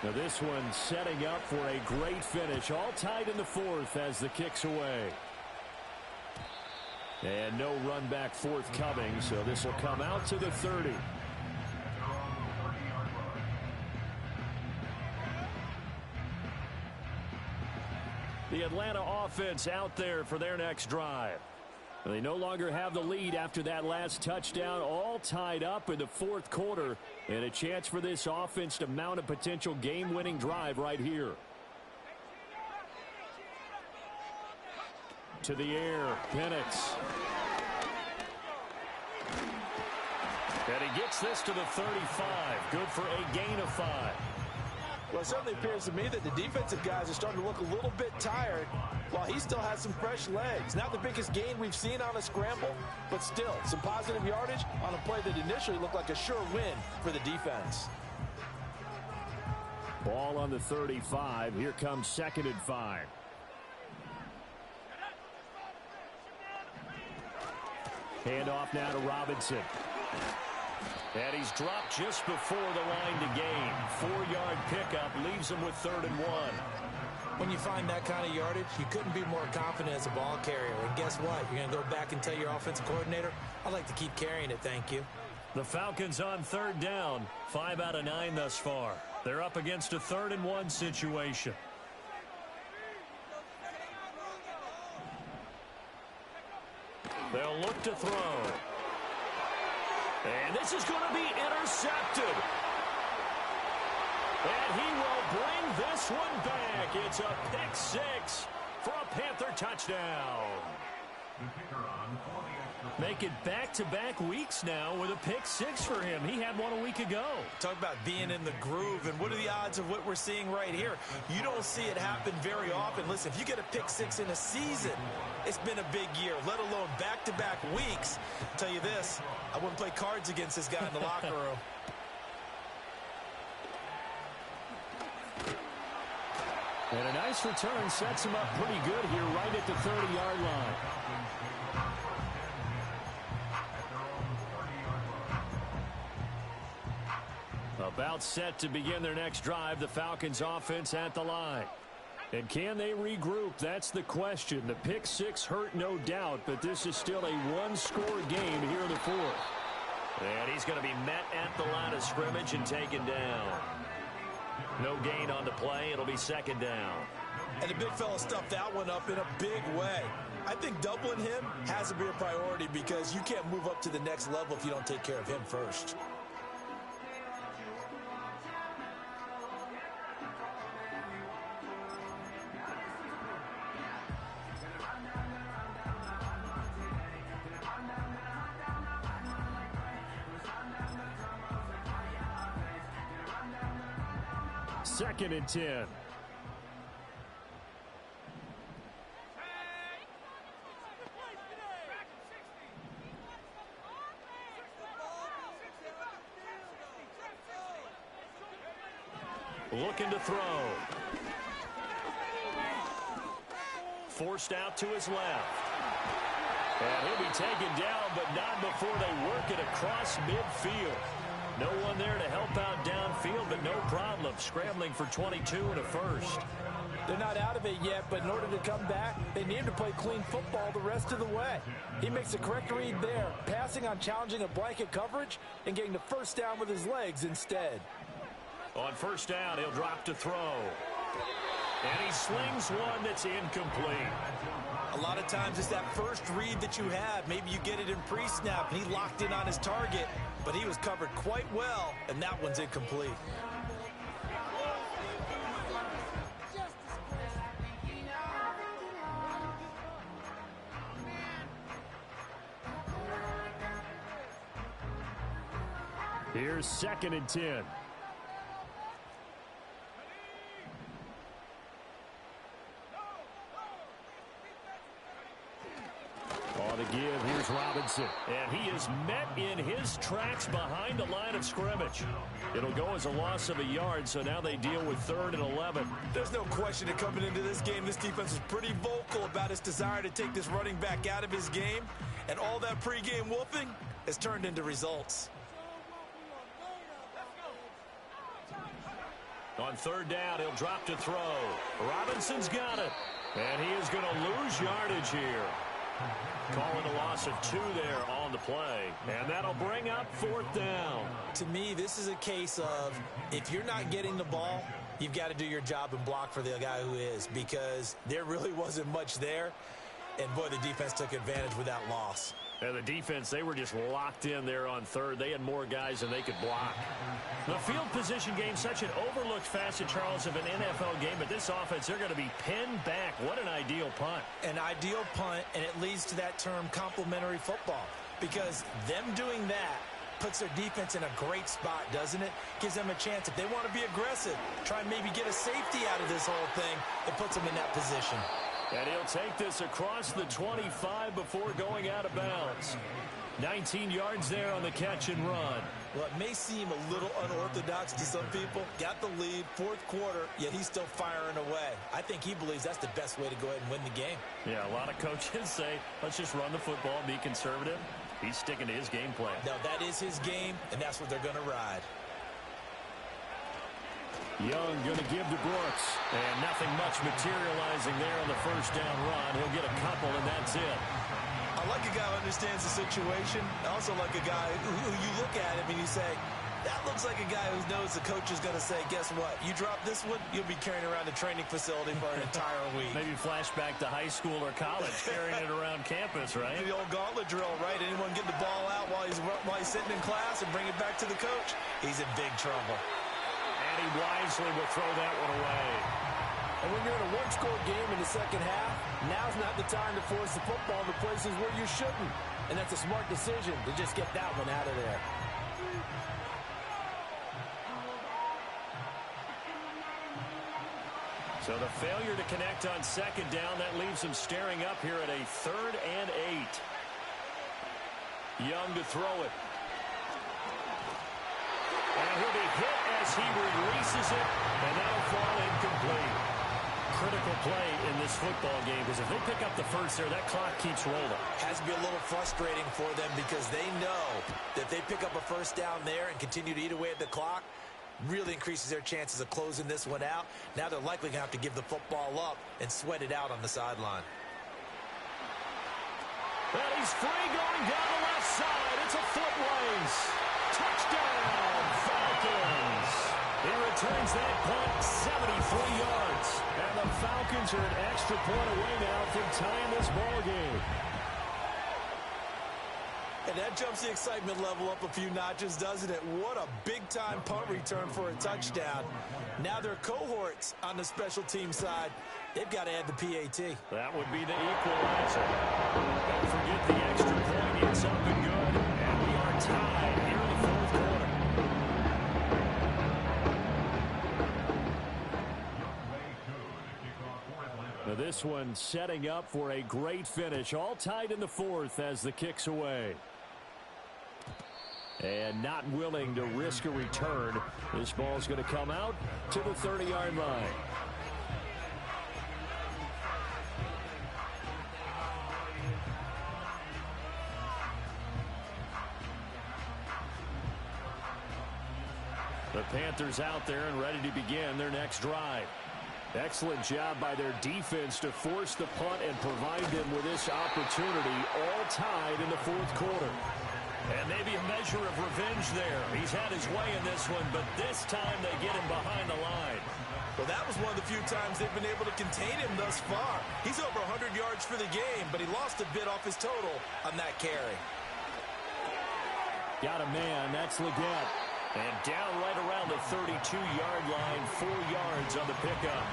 Now this one setting up for a great finish. All tied in the 4th as the kick's away. And no run back forthcoming, so this will come out to the 30. The Atlanta offense out there for their next drive. They no longer have the lead after that last touchdown, all tied up in the 4th quarter, and a chance for this offense to mount a potential game-winning drive right here. To the air, Penix. And he gets this to the 35, good for a gain of 5. Well, it certainly appears to me that the defensive guys are starting to look a little bit tired while he still has some fresh legs. Not the biggest gain we've seen on a scramble, but still some positive yardage on a play that initially looked like a sure win for the defense. Ball on the 35. Here comes 2nd and 5. Handoff now to Robinson. And he's dropped just before the line to gain. 4-yard pickup leaves him with 3rd and 1. When you find that kind of yardage, you couldn't be more confident as a ball carrier. And guess what? You're going to go back and tell your offensive coordinator, I'd like to keep carrying it, thank you. The Falcons on 3rd down. 5 out of 9 thus far. They're up against a 3rd and 1 situation. They'll look to throw. And this is going to be intercepted. And he will bring this one back. It's a pick 6 for a Panther touchdown. Make it back-to-back weeks now with a pick 6 for him. He had one a week ago. Talk about being in the groove, and what are the odds of what we're seeing right here? You don't see it happen very often. Listen, if you get a pick 6 in a season, it's been a big year, let alone back-to-back weeks. I'll tell you this, I wouldn't play cards against this guy in the locker room. And a nice return sets him up pretty good here right at the 30-yard line. About set to begin their next drive, the Falcons offense at the line. And can they regroup? That's the question. The pick six hurt, no doubt, but this is still a one-score game here in the fourth. And he's going to be met at the line of scrimmage and taken down. No gain on the play. It'll be second down. And the big fella stuffed that one up in a big way. I think doubling him has to be a priority because you can't move up to the next level if you don't take care of him first. Second and 10. Looking to throw. Forced out to his left. And he'll be taken down, but not before they work it across midfield. No one there to help out downfield, but no problem. Scrambling for 22 and a first. They're not out of it yet, but in order to come back, they need to play clean football the rest of the way. He makes the correct read there, passing on challenging a blanket coverage and getting the first down with his legs instead. On first down, he'll drop to throw. And he slings one that's incomplete. A lot of times it's that first read that you have. Maybe you get it in pre-snap, and he locked in on his target, but he was covered quite well, and that one's incomplete. Here's second and 10. On the give, here's Robinson. And he is met in his tracks behind the line of scrimmage. It'll go as a loss of a yard, so now they deal with 3rd and 11. There's no question that coming into this game, this defense was pretty vocal about its desire to take this running back out of his game. And all that pregame wolfing has turned into results. On 3rd down, he'll drop to throw. Robinson's got it. And he is going to lose yardage here. Calling a loss of 2 there on the play. And that'll bring up 4th down. To me, this is a case of if you're not getting the ball, you've got to do your job and block for the guy who is, because there really wasn't much there. And, boy, the defense took advantage with that loss. And the defense, they were just locked in there on 3rd. They had more guys than they could block. The field position game, such an overlooked facet, Charles, of an NFL game. But this offense, they're going to be pinned back. What an ideal punt. An ideal punt, and it leads to that term complementary football. Because them doing that puts their defense in a great spot, doesn't it? Gives them a chance. If they want to be aggressive, try and maybe get a safety out of this whole thing, it puts them in that position. And he'll take this across the 25 before going out of bounds. 19 yards there on the catch and run. Well, it may seem a little unorthodox to some people. Got the lead, 4th quarter, yet he's still firing away. I think he believes that's the best way to go ahead and win the game. Yeah, a lot of coaches say, let's just run the football and be conservative. He's sticking to his game plan. No, that is his game, and that's what they're going to ride. Young going to give to Brooks. And nothing much materializing there on the first down run. He'll get a couple, and that's it. I like a guy who understands the situation. I also like a guy who you look at him and you say, that looks like a guy who knows the coach is going to say, guess what? You drop this one, you'll be carrying around the training facility for an entire week. Maybe flashback to high school or college, carrying it around campus, right? The old gauntlet drill, right? Anyone get the ball out while he's sitting in class and bring it back to the coach? He's in big trouble. And he wisely will throw that one away. And when you're in a one-score game in the second half, now's not the time to force the football to places where you shouldn't. And that's a smart decision to just get that one out of there. So the failure to connect on second down, that leaves him staring up here at a 3rd and 8. Young to throw it. And he'll be hit as he releases it, and that'll fall incomplete. Critical play in this football game, because if they pick up the first there, that clock keeps rolling. Has to be a little frustrating for them because they know that if they pick up a first down there and continue to eat away at the clock, really increases their chances of closing this one out. Now they're likely going to have to give the football up and sweat it out on the sideline. And he's free going down the left side. It's a foot race. Touchdown, Falcons. He returns that punt 73 yards. And the Falcons are an extra point away now from tying this ball game. And that jumps the excitement level up a few notches, doesn't it? What a big-time punt return for a touchdown. Now their cohorts on the special team side, they've got to add the PAT. That would be the equalizer. Don't forget the extra point. It's up and good. And we are tied here in the fourth quarter. Now this one setting up for a great finish. All tied in the fourth as the kick's away. And not willing to risk a return. This ball's going to come out to the 30-yard line. The Panthers out there and ready to begin their next drive. Excellent job by their defense to force the punt and provide them with this opportunity, all tied in the fourth quarter. And maybe a measure of revenge there. He's had his way in this one, but this time they get him behind the line. Well, that was one of the few times they've been able to contain him thus far. He's over 100 yards for the game, but he lost a bit off his total on that carry. Got a man. That's Leggett. And down right around the 32-yard line, 4 yards on the pickup.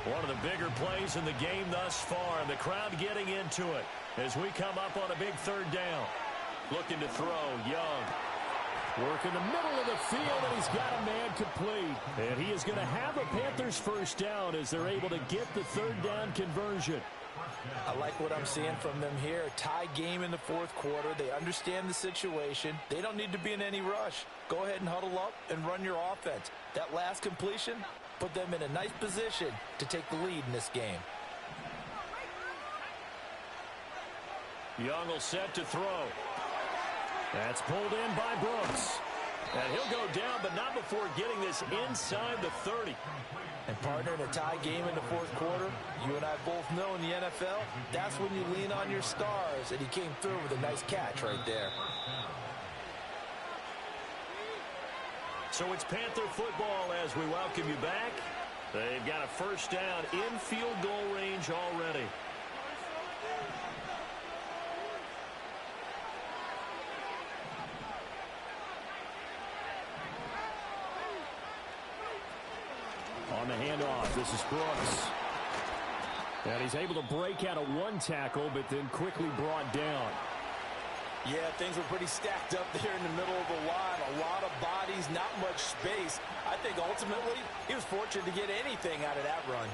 One of the bigger plays in the game thus far, and the crowd getting into it as we come up on a big third down. Looking to throw, Young. Work in the middle of the field, and he's got a man complete. And he is going to have a Panthers first down as they're able to get the third down conversion. I like what I'm seeing from them here. A tie game in the fourth quarter. They understand the situation. They don't need to be in any rush. Go ahead and huddle up and run your offense. That last completion put them in a nice position to take the lead in this game. Young will set to throw. That's pulled in by Brooks. And he'll go down, but not before getting this inside the 30. And partner, in a tie game in the fourth quarter, you and I both know in the NFL, that's when you lean on your stars, and he came through with a nice catch right there. So it's Panther football as we welcome you back. They've got a first down in field goal range already. On the handoff, this is Brooks. And he's able to break out of one tackle, but then quickly brought down. Yeah, things were pretty stacked up there in the middle of the line. A lot of bodies, not much space. I think ultimately he was fortunate to get anything out of that run.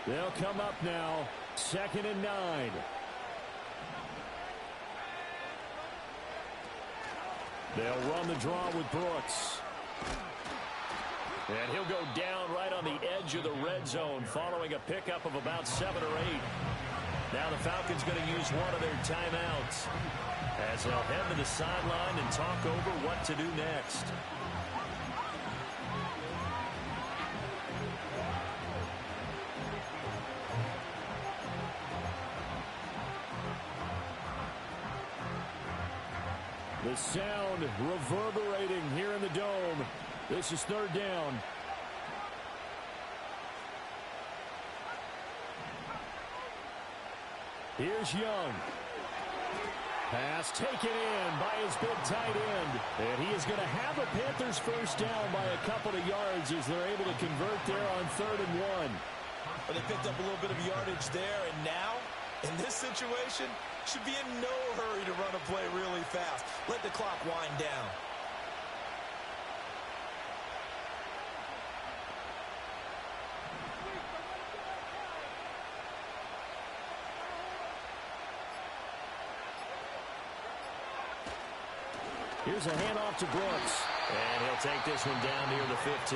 They'll come up now, 2nd and 9. They'll run the draw with Brooks. And he'll go down right on the edge of the red zone following a pickup of about 7 or 8. Now the Falcons going to use one of their timeouts as they'll head to the sideline and talk over what to do next. The sound reverberating here in the dome. This is 3rd down. Here's Young. Pass taken in by his big tight end. And he is going to have a Panthers first down by a couple of yards as they're able to convert there on 3rd and 1. But they picked up a little bit of yardage there, and now, in this situation, should be in no hurry to run a play really fast. Let the clock wind down. Here's a handoff to Brooks. And he'll take this one down near the 15.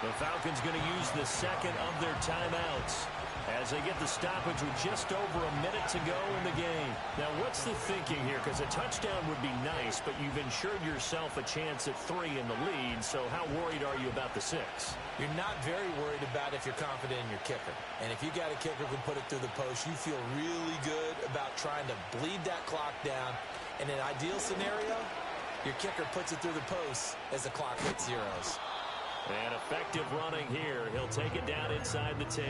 The Falcons going to use the second of their timeouts as they get the stoppage with just over a minute to go in the game. Now, what's the thinking here? Because a touchdown would be nice, but you've ensured yourself a chance at 3 in the lead, so how worried are you about the 6? You're not very worried about if you're confident in your kicker. And if you got a kicker who can put it through the post, you feel really good about trying to bleed that clock down. In an ideal scenario, your kicker puts it through the post as the clock hits zeros. And effective running here. He'll take it down inside the 10.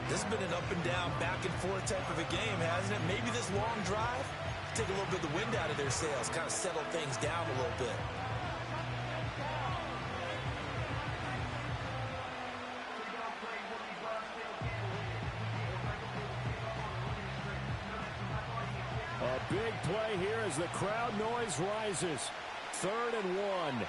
This has been an up and down, back and forth type of a game, hasn't it? Maybe this long drive, take a little bit of the wind out of their sails, kind of settle things down a little bit. A big play here as the crowd noise rises. 3rd and 1.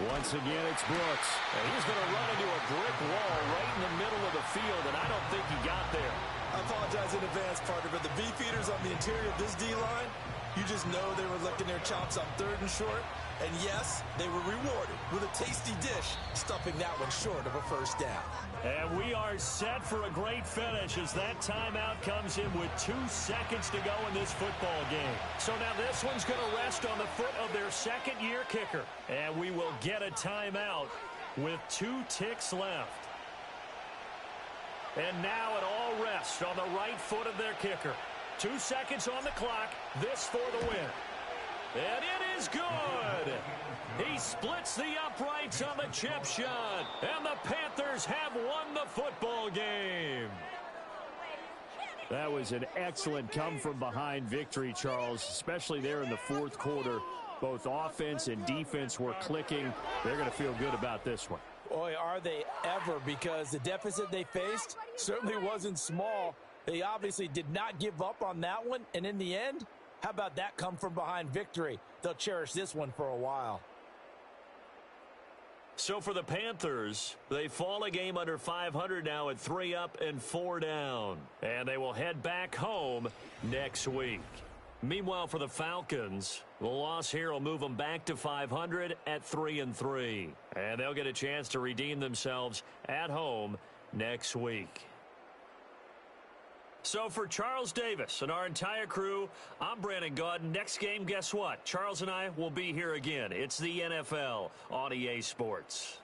Once again, it's Brooks. And he's going to run into a brick wall right in the middle of the field, and I don't think he got there. I apologize in advance, partner, but the beefeaters on the interior of this D-line, you just know they were licking their chops on 3rd and short. And yes, they were rewarded with a tasty dish, stuffing that one short of a first down. And we are set for a great finish as that timeout comes in with 2 seconds to go in this football game. So now this one's going to rest on the foot of their second-year kicker. And we will get a timeout with 2 ticks left. And now it all rests on the right foot of their kicker. 2 seconds on the clock. This for the win. And it is good. He splits the uprights on the chip shot. And the Panthers have won the football game. That was an excellent come-from-behind victory, Charles, especially there in the 4th quarter. Both offense and defense were clicking. They're going to feel good about this one. Boy, are they ever, because the deficit they faced certainly wasn't small. They obviously did not give up on that one, and in the end, how about that come-from-behind victory? They'll cherish this one for a while. So for the Panthers, they fall a game under 500 now at 3 up and 4 down. And they will head back home next week. Meanwhile, for the Falcons, the loss here will move them back to 500 at 3-3. And they'll get a chance to redeem themselves at home next week. So for Charles Davis and our entire crew, I'm Brandon Gaudin. Next game, guess what? Charles and I will be here again. It's the NFL on EA Sports.